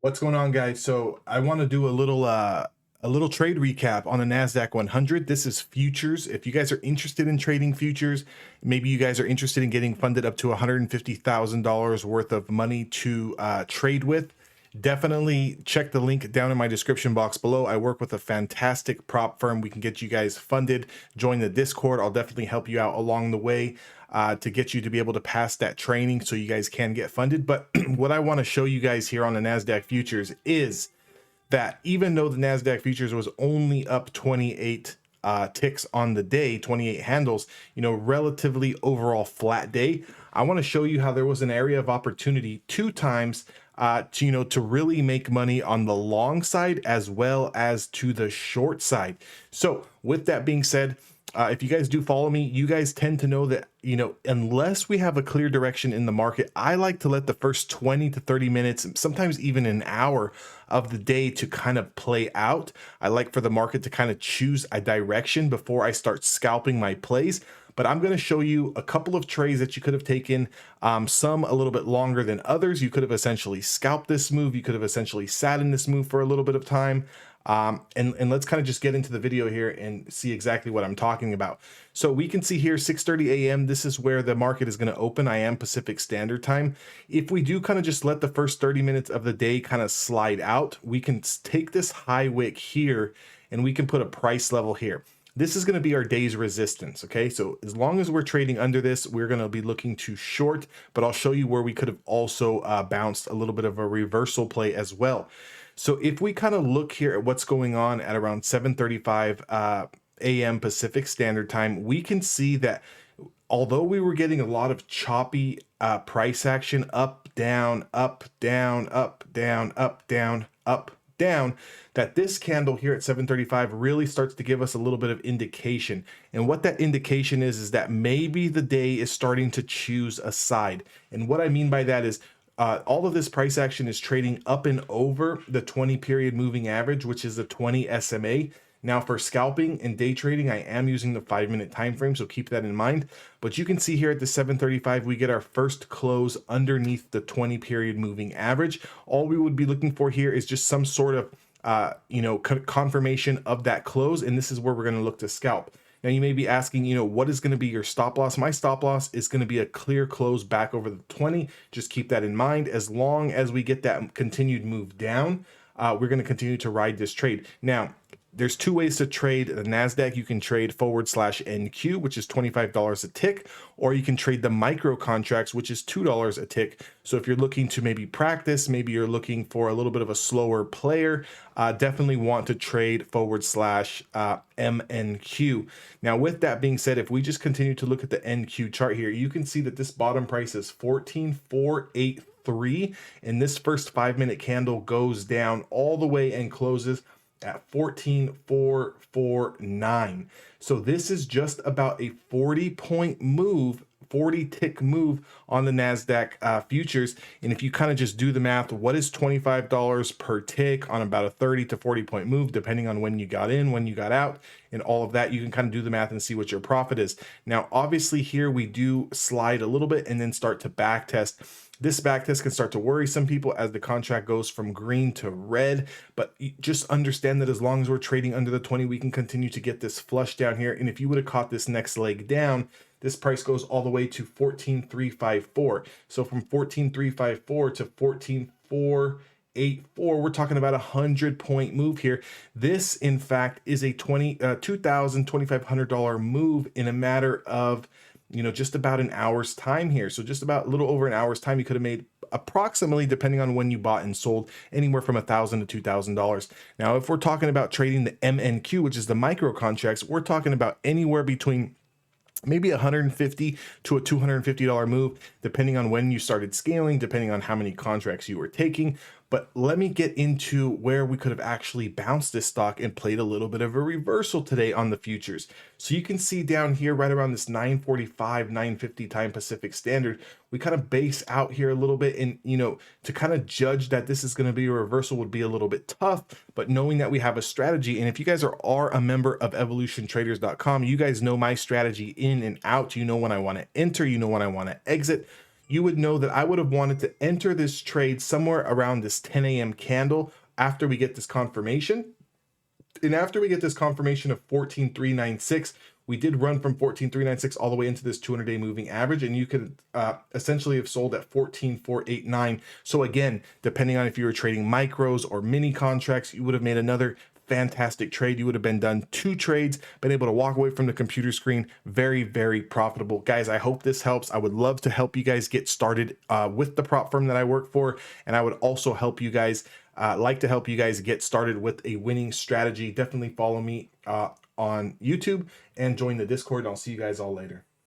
What's going on, guys? So I want to do a little trade recap on the Nasdaq 100. This is futures. If you guys are interested in trading futures, maybe you guys are interested in getting funded up to $150,000 worth of money to trade with, definitely check the link down in my description box below. I work with a fantastic prop firm. We can get you guys funded. Join the Discord. I'll definitely help you out along the way to get you to be able to pass that training so you guys can get funded. But what I want to show you guys here on the NASDAQ futures is that even though the NASDAQ futures was only up 28 ticks on the day, 28 handles, relatively overall flat day, I want to show you how there was an area of opportunity two times to really make money on the long side as well as to the short side. So with that being said, if you guys do follow me, you guys tend to know that, unless we have a clear direction in the market, I like to let the first 20 to 30 minutes, sometimes even an hour of the day to kind of play out. I like for the market to kind of choose a direction before I start scalping my plays. But I'm going to show you a couple of trades that you could have taken, some a little bit longer than others. You could have essentially scalped this move. You could have essentially sat in this move for a little bit of time. And let's kind of just get into the video here and see exactly what I'm talking about. So we can see here 6:30 a.m. This is where the market is going to open. I am Pacific Standard Time. If we do kind of just let the first 30 minutes of the day kind of slide out, we can take this high wick here and we can put a price level here. This is going to be our day's resistance. Okay, so as long as we're trading under this, we're going to be looking to short, but I'll show you where we could have also bounced a little bit of a reversal play as well. So if we kind of look here at what's going on at around 7:35 a.m. Pacific Standard Time, we can see that although we were getting a lot of choppy price action, up, down, up, down, up, down, up, down, up, down, that this candle here at 7:35 really starts to give us a little bit of indication. And what that indication is that maybe the day is starting to choose a side. And what I mean by that is all of this price action is trading up and over the 20 period moving average, which is the 20 SMA. Now for scalping and day trading, I am using the 5-minute time frame, so keep that in mind. But you can see here at the 7:35, we get our first close underneath the 20 period moving average. All we would be looking for here is just some sort of confirmation of that close, and this is where we're going to look to scalp. Now you may be asking, what is going to be your stop loss? My stop loss is going to be a clear close back over the 20. Just keep that in mind. As long as we get that continued move down, we're going to continue to ride this trade. Now, there's two ways to trade the NASDAQ. You can trade /NQ, which is $25 a tick, or you can trade the micro contracts, which is $2 a tick. So if you're looking to maybe practice, maybe you're looking for a little bit of a slower player, definitely want to trade /MNQ. Now, with that being said, if we just continue to look at the NQ chart here, you can see that this bottom price is 14,483, and this first 5-minute candle goes down all the way and closes at 14,449. So this is just about a 40-point move, 40 tick move on the NASDAQ futures. And if you kind of just do the math, what is $25 per tick on about a 30 to 40 point move, depending on when you got in, when you got out, and all of that, you can kind of do the math and see what your profit is. Now, obviously here we do slide a little bit and then start to back test. This backtest can start to worry some people as the contract goes from green to red, but just understand that as long as we're trading under the 20, we can continue to get this flush down here. And if you would have caught this next leg down, this price goes all the way to 14,354. So from 14,354 to 14,484, we're talking about a 100-point move here. This, in fact, is a $2,500 move in a matter of just about an hour's time here. So just about a little over an hour's time, you could have made approximately, depending on when you bought and sold, anywhere from $1,000 to $2,000. Now, if we're talking about trading the MNQ, which is the micro contracts, we're talking about anywhere between maybe $150 to a $250 move, depending on when you started scaling, depending on how many contracts you were taking. But let me get into where we could have actually bounced this stock and played a little bit of a reversal today on the futures. So you can see down here right around this 9:45, 9:50 time Pacific Standard, we kind of base out here a little bit, and to kind of judge that this is going to be a reversal would be a little bit tough. But knowing that we have a strategy, and if you guys are a member of evolutiontraders.com, you guys know my strategy in and out. You know when I want to enter, you know when I want to exit. you would know that I would have wanted to enter this trade somewhere around this 10 a.m. candle after we get this confirmation. And after we get this confirmation of 14,396, we did run from 14,396 all the way into this 200-day moving average, and you could essentially have sold at 14,489. So again, depending on if you were trading micros or mini contracts, you would have made another fantastic trade. You would have been done 2 trades, been able to walk away from the computer screen. Very, very profitable. Guys, I hope this helps. I would love to help you guys get started with the prop firm that I work for, and I would also help you guys like to help you guys get started with a winning strategy. Definitely follow me on YouTube and join the Discord. I'll see you guys all later.